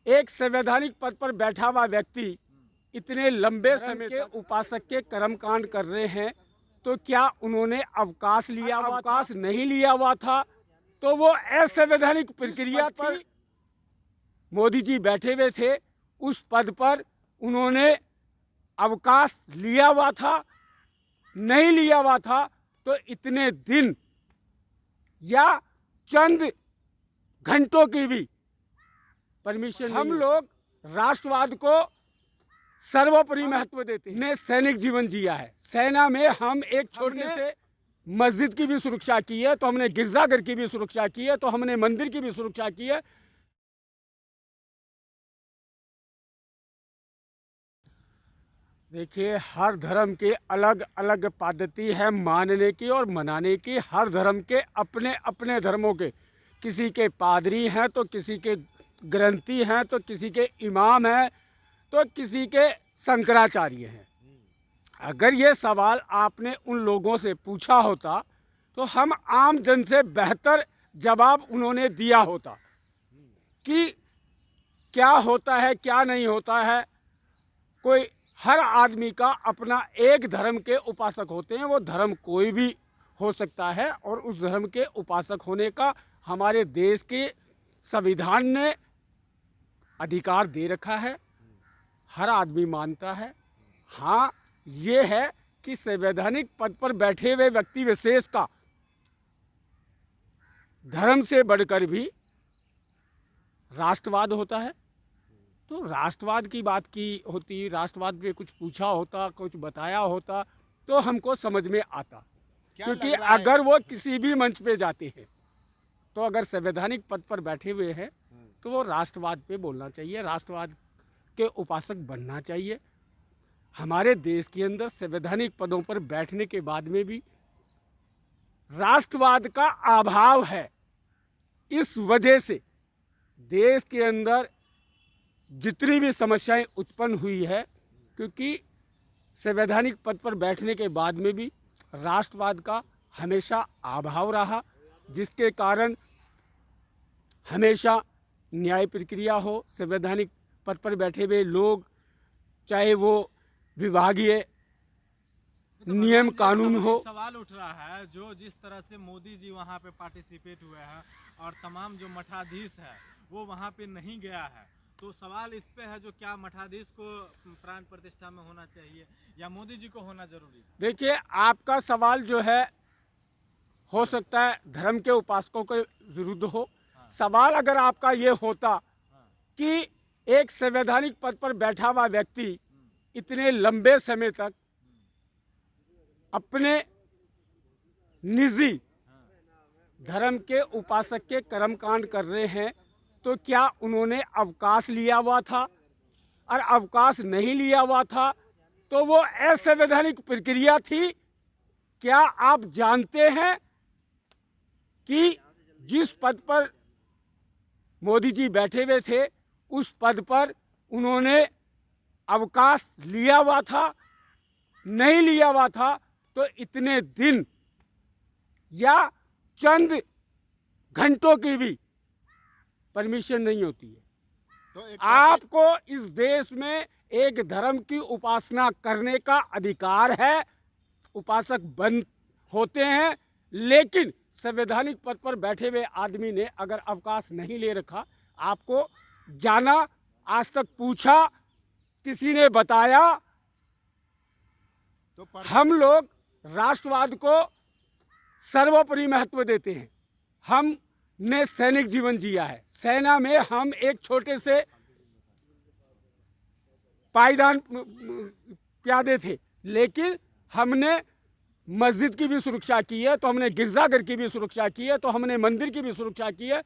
एक संवैधानिक पद पर बैठा हुआ व्यक्ति इतने लंबे समय के उपासक के कर्मकांड कर रहे हैं, तो क्या उन्होंने अवकाश लिया हुआ अवकाश नहीं लिया हुआ था तो वो असंवैधानिक प्रक्रिया थी। मोदी जी बैठे हुए थे उस पद पर, उन्होंने अवकाश लिया हुआ था नहीं लिया हुआ था तो इतने दिन या चंद घंटों की भी परमिशन। हम लोग राष्ट्रवाद को सर्वोपरि महत्व देते हैं। ने सैनिक जीवन जिया है, सेना में हम एक छोटे से मस्जिद की भी सुरक्षा की है, तो हमने गिरजाघर की भी सुरक्षा की है, तो हमने मंदिर की भी सुरक्षा की है। देखिए, हर धर्म की अलग अलग पद्धति है मानने की और मनाने की। हर धर्म के अपने अपने धर्मों के, किसी के पादरी हैं तो किसी के ग्रंथी हैं तो किसी के इमाम हैं तो किसी के शंकराचार्य हैं। अगर ये सवाल आपने उन लोगों से पूछा होता तो हम आम जन से बेहतर जवाब उन्होंने दिया होता कि क्या होता है क्या नहीं होता है। कोई हर आदमी का अपना एक धर्म के उपासक होते हैं, वो धर्म कोई भी हो सकता है और उस धर्म के उपासक होने का हमारे देश के संविधान ने अधिकार दे रखा है, हर आदमी मानता है। हाँ, ये है कि संवैधानिक पद पर बैठे हुए व्यक्ति विशेष का धर्म से बढ़कर भी राष्ट्रवाद होता है, तो राष्ट्रवाद की बात की होती, राष्ट्रवाद पे कुछ पूछा होता, कुछ बताया होता तो हमको समझ में आता। क्योंकि अगर वो किसी भी मंच पे जाते हैं तो अगर संवैधानिक पद पर बैठे हुए हैं तो वो राष्ट्रवाद पे बोलना चाहिए, राष्ट्रवाद के उपासक बनना चाहिए। हमारे देश के अंदर संवैधानिक पदों पर बैठने के बाद में भी राष्ट्रवाद का अभाव है। इस वजह से देश के अंदर जितनी भी समस्याएं उत्पन्न हुई है, क्योंकि संवैधानिक पद पर बैठने के बाद में भी राष्ट्रवाद का हमेशा अभाव रहा, जिसके कारण हमेशा न्याय प्रक्रिया हो, संवैधानिक पद पर बैठे हुए लोग, चाहे वो विभागीय नियम कानून हो। सवाल उठ रहा है जो जिस तरह से मोदी जी वहाँ पे पार्टिसिपेट हुए हैं और तमाम जो मठाधीश है वो वहाँ पे नहीं गया है, तो सवाल इस पे है जो क्या मठाधीश को प्राण प्रतिष्ठा में होना चाहिए या मोदी जी को होना जरूरी? देखिए, आपका सवाल जो है हो सकता है धर्म के उपासकों के विरुद्ध हो। सवाल अगर आपका ये होता कि एक संवैधानिक पद पर बैठा हुआ व्यक्ति इतने लंबे समय तक अपने निजी धर्म के उपासक के कर्मकांड कर रहे हैं, तो क्या उन्होंने अवकाश लिया हुआ था, और अवकाश नहीं लिया हुआ था तो वो असंवैधानिक प्रक्रिया थी। क्या आप जानते हैं कि जिस पद पर मोदी जी बैठे हुए थे उस पद पर उन्होंने अवकाश लिया हुआ था नहीं लिया हुआ था तो इतने दिन या चंद घंटों की भी परमिशन नहीं होती है। तो आपको इस देश में एक धर्म की उपासना करने का अधिकार है, उपासक बन होते हैं, लेकिन संवैधानिक पद पर बैठे हुए आदमी ने अगर अवकाश नहीं ले रखा, आपको जाना, आज तक पूछा, किसी ने बताया, तो हम लोग राष्ट्रवाद को सर्वोपरि महत्व देते हैं। हमने सैनिक जीवन जिया है, सेना में हम एक छोटे से पायदान प्यादे थे, लेकिन हमने मस्जिद की भी सुरक्षा की है, तो हमने गिरजाघर की भी सुरक्षा की है, तो हमने मंदिर की भी सुरक्षा की है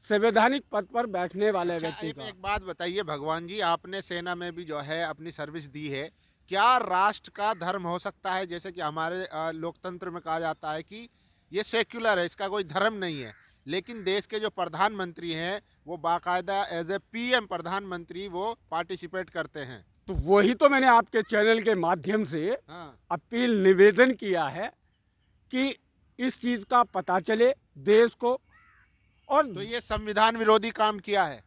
संवैधानिक पद पर बैठने वाले व्यक्ति का। एक बात बताइए भगवान जी, आपने सेना में भी जो है अपनी सर्विस दी है, क्या राष्ट्र का धर्म हो सकता है? जैसे कि हमारे लोकतंत्र में कहा जाता है कि ये सेक्युलर है, इसका कोई धर्म नहीं है, लेकिन देश के जो प्रधानमंत्री हैं वो बाकायदा एज ए पीएम प्रधानमंत्री वो पार्टिसिपेट करते हैं। तो वही तो मैंने आपके चैनल के माध्यम से अपील निवेदन किया है कि इस चीज का पता चले देश को। और तो ये संविधान विरोधी काम किया है।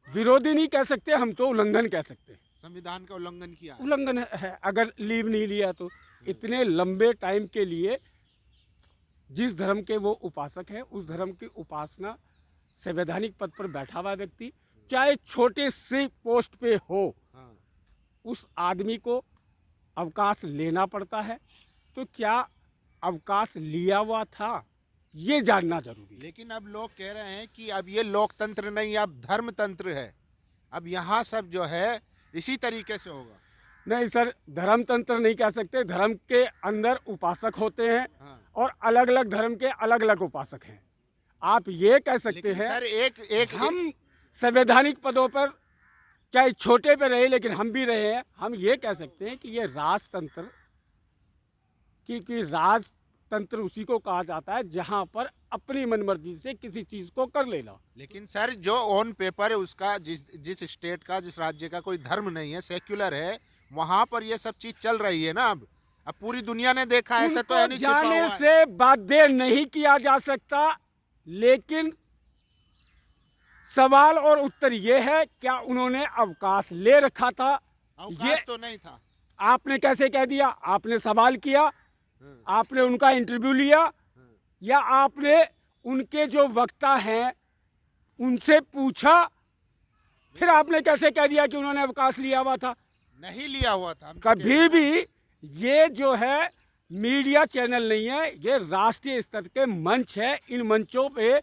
विरोधी नहीं कह सकते, हम तो उल्लंघन कह सकते हैं। संविधान का उल्लंघन किया है। उल्लंघन है अगर लीव नहीं लिया तो। इतने लंबे टाइम के लिए जिस धर्म के वो उपासक है, उस धर्म की उपासना संवैधानिक पद पर बैठा हुआ व्यक्ति, चाहे छोटे से पोस्ट पे हो, हाँ। उस आदमी को अवकाश लेना पड़ता है। तो क्या अवकाश लिया हुआ था, ये जानना जरूरी है। लेकिन अब लोग कह रहे हैं कि अब ये लोकतंत्र नहीं, अब धर्मतंत्र है, अब यहाँ सब जो है इसी तरीके से होगा। नहीं सर, धर्मतंत्र नहीं कह सकते। धर्म के अंदर उपासक होते हैं हाँ। और अलग अलग धर्म के अलग अलग उपासक हैं। आप ये कह सकते लेकिन हैं सर एक हम संवैधानिक पदों पर चाहे छोटे पे रहे, लेकिन हम भी रहे हैं। हम ये कह सकते हैं कि ये राजतंत्र कि राजतंत्र उसी को कहा जाता है जहां पर अपनी मनमर्जी से किसी चीज को कर लेना। लेकिन सर जो ऑन पेपर है उसका जिस स्टेट का, जिस राज्य का कोई धर्म नहीं है, सेक्युलर है, वहां पर ये सब चीज चल रही है ना। अब पूरी दुनिया ने देखा, ऐसा तो है उनको नहीं छिपा हुआ जाने है। से बाध्य नहीं किया जा सकता, लेकिन सवाल और उत्तर ये है, क्या उन्होंने अवकाश ले रखा था? ये अवकाश तो नहीं था। आपने कैसे कह दिया? आपने सवाल किया, आपने उनका इंटरव्यू लिया, या आपने उनके जो वक्ता हैं उनसे पूछा, फिर आपने कैसे कह दिया कि उन्होंने अवकाश लिया हुआ था? नहीं लिया हुआ था। कभी भी ये जो है मीडिया चैनल नहीं है, ये राष्ट्रीय स्तर के मंच है। इन मंचों पे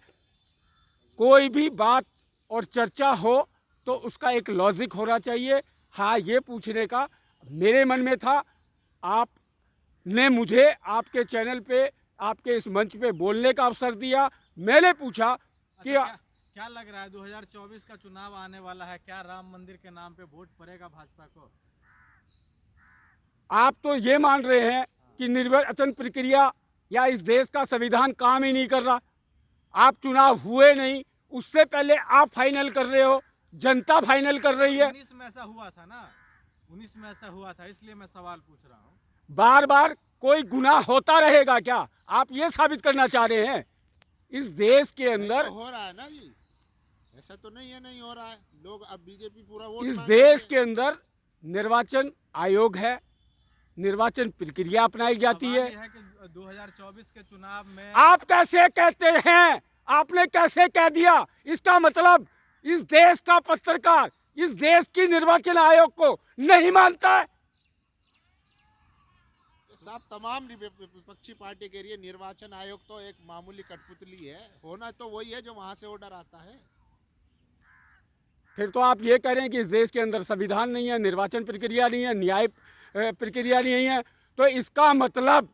कोई भी बात और चर्चा हो तो उसका एक लॉजिक होना चाहिए। हाँ, ये पूछने का मेरे मन में था, आपने मुझे आपके चैनल पे, आपके इस मंच पे बोलने का अवसर दिया। मैंने पूछा कि क्या लग रहा है 2024 का चुनाव आने वाला है, क्या राम मंदिर के नाम पे वोट पड़ेगा भाजपा को? आप तो ये मान रहे हैं कि निर्वाचन प्रक्रिया या इस देश का संविधान काम ही नहीं कर रहा। आप चुनाव हुए नहीं, उससे पहले आप फाइनल कर रहे हो, जनता फाइनल कर रही है। 19 में ऐसा हुआ था ना, 19 में ऐसा हुआ था, इसलिए मैं सवाल पूछ रहा हूँ। बार बार कोई गुनाह होता रहेगा क्या? आप ये साबित करना चाह रहे हैं? इस देश के अंदर तो हो रहा है ना जी, ऐसा तो नहीं है नहीं हो रहा है। लोग अब बीजेपी पूरा वोट इस मांग देश रही है। के अंदर निर्वाचन आयोग है, निर्वाचन प्रक्रिया अपनाई जाती सवाल है। ये है कि 2024 के चुनाव में आप कैसे कहते हैं? आपने कैसे कह दिया? इसका मतलब इस देश का पत्रकार इस देश की निर्वाचन आयोग को नहीं मानता है। साहब तमाम विपक्षी पार्टी के लिए निर्वाचन आयोग तो एक मामूली कठपुतली है, होना तो वही है जो वहां से ऑर्डर आता है। फिर तो आप ये कह रहे हैं कि इस देश के अंदर संविधान नहीं है, निर्वाचन प्रक्रिया नहीं है, न्याय प्रक्रिया नहीं है। तो इसका मतलब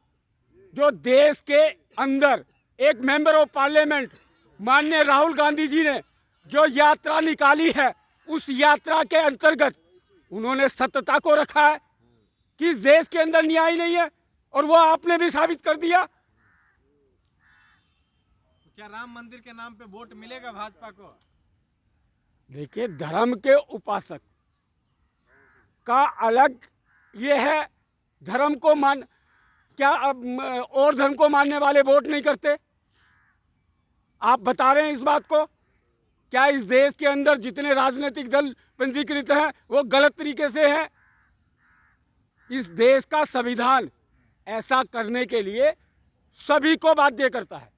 जो देश के अंदर एक मेंबर ऑफ पार्लियामेंट माननीय राहुल गांधी जी ने जो यात्रा निकाली है, उस यात्रा के अंतर्गत उन्होंने सत्यता को रखा है कि इस देश के अंदर न्याय नहीं है, और वो आपने भी साबित कर दिया। तो क्या राम मंदिर के नाम पे वोट मिलेगा भाजपा को? देखिए, धर्म के उपासक का अलग ये है, धर्म को मान, क्या अब और धर्म को मानने वाले वोट नहीं करते? आप बता रहे हैं इस बात को? क्या इस देश के अंदर जितने राजनीतिक दल पंजीकृत हैं वो गलत तरीके से हैं? इस देश का संविधान ऐसा करने के लिए सभी को बाध्य करता है।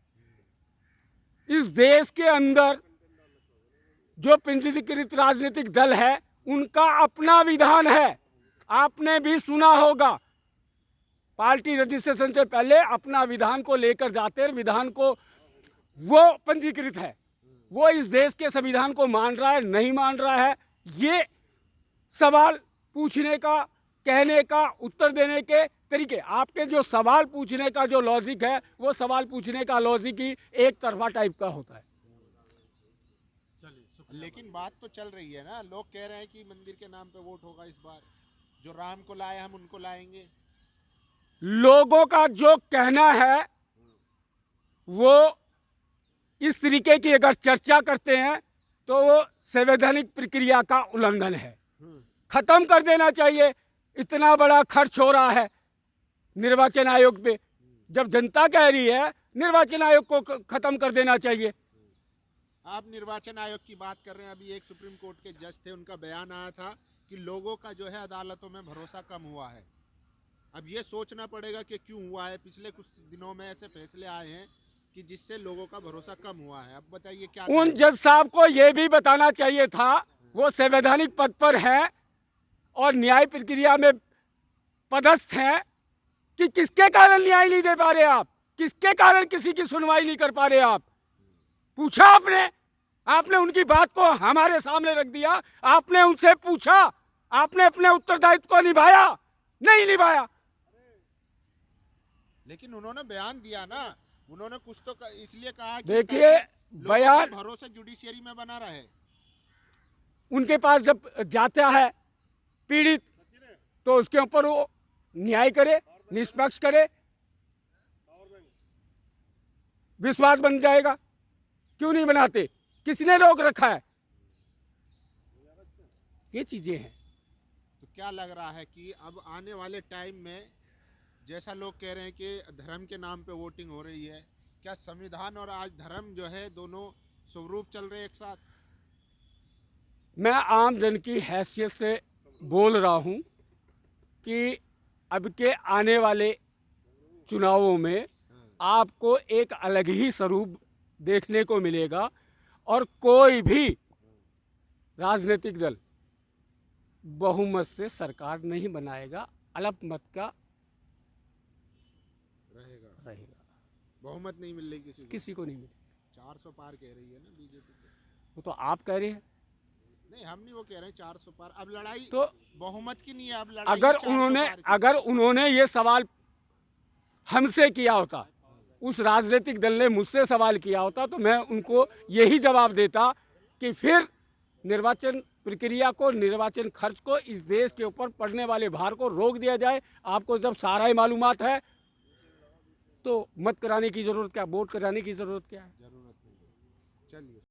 इस देश के अंदर जो पंजीकृत राजनीतिक दल है उनका अपना विधान है। आपने भी सुना होगा, पार्टी रजिस्ट्रेशन से पहले अपना विधान को लेकर जाते हैं, विधान को वो पंजीकृत है, वो इस देश के संविधान को मान रहा है नहीं मान रहा है, ये सवाल पूछने का, कहने का, उत्तर देने के तरीके। आपके जो सवाल पूछने का जो लॉजिक है, वो सवाल पूछने का लॉजिक ही एक तरफा टाइप का होता है। लेकिन बात तो चल रही है ना, लोग कह रहे हैं कि मंदिर के नाम पे वोट होगा इस बार, जो राम को लाए हम उनको लाएंगे। लोगों का जो कहना है वो इस तरीके की अगर चर्चा करते हैं तो वो संवैधानिक प्रक्रिया का उल्लंघन है। खत्म कर देना चाहिए। इतना बड़ा खर्च हो रहा है निर्वाचन आयोग पे, जब जनता कह रही है निर्वाचन आयोग को खत्म कर देना चाहिए। आप निर्वाचन आयोग की बात कर रहे हैं, अभी एक सुप्रीम कोर्ट के जज थे, उनका बयान आया था कि लोगों का जो है अदालतों में भरोसा कम हुआ है। अब ये सोचना पड़ेगा कि क्यों हुआ है। पिछले कुछ दिनों में ऐसे फैसले आए हैं कि जिससे लोगों का भरोसा कम हुआ है। अब बताइए क्या उन करें? जज साहब को यह भी बताना चाहिए था, वो संवैधानिक पद पर है और न्याय प्रक्रिया में पदस्थ हैं, कि किसके कारण न्याय नहीं दे पा रहे आप, किसके कारण किसी की सुनवाई नहीं कर पा रहे आप। पूछा आपने उनकी बात को हमारे सामने रख दिया, आपने उनसे पूछा, आपने अपने उत्तरदायित्व को निभाया? नहीं निभाया। लेकिन उन्होंने बयान दिया ना, उन्होंने कुछ तो इसलिए कहा कि देखिए, लोगों बयान का भरोसा जुडिशियरी में बना रहे। उनके पास जब जाता है पीड़ित, तो उसके ऊपर वो न्याय करे, निष्पक्ष करे, विश्वास बन जाएगा। क्यों नहीं बनाते? किसने रोक रखा है? ये चीजें हैं। तो क्या लग रहा है कि अब आने वाले टाइम में, जैसा लोग कह रहे हैं कि धर्म के नाम पे वोटिंग हो रही है, क्या संविधान और आज धर्म जो है दोनों स्वरूप चल रहे हैं एक साथ? मैं आम जन की हैसियत से बोल रहा हूं कि अब के आने वाले चुनावों में आपको एक अलग ही स्वरूप देखने को मिलेगा और कोई भी राजनीतिक दल बहुमत से सरकार नहीं बनाएगा, अल्पमत का रहेगा। बहुमत नहीं मिल रही किसी को नहीं मिलेगा। 400 पार कह रही है ना बीजेपी को। वो तो आप कह रहे हैं। नहीं, हम नहीं वो कह रहे हैं 400 पार। अब लड़ाई तो बहुमत की नहीं है, अब लड़ाई अगर 400 पार की। अगर उन्होंने ये सवाल हमसे किया होता, उस राजनीतिक दल ने मुझसे सवाल किया होता, तो मैं उनको यही जवाब देता कि फिर निर्वाचन प्रक्रिया को, निर्वाचन खर्च को, इस देश के ऊपर पड़ने वाले भार को रोक दिया जाए। आपको जब सारा ही मालूमात है तो मत कराने की जरूरत क्या, वोट कराने की जरूरत क्या है? जरूरत नहीं। चलिए।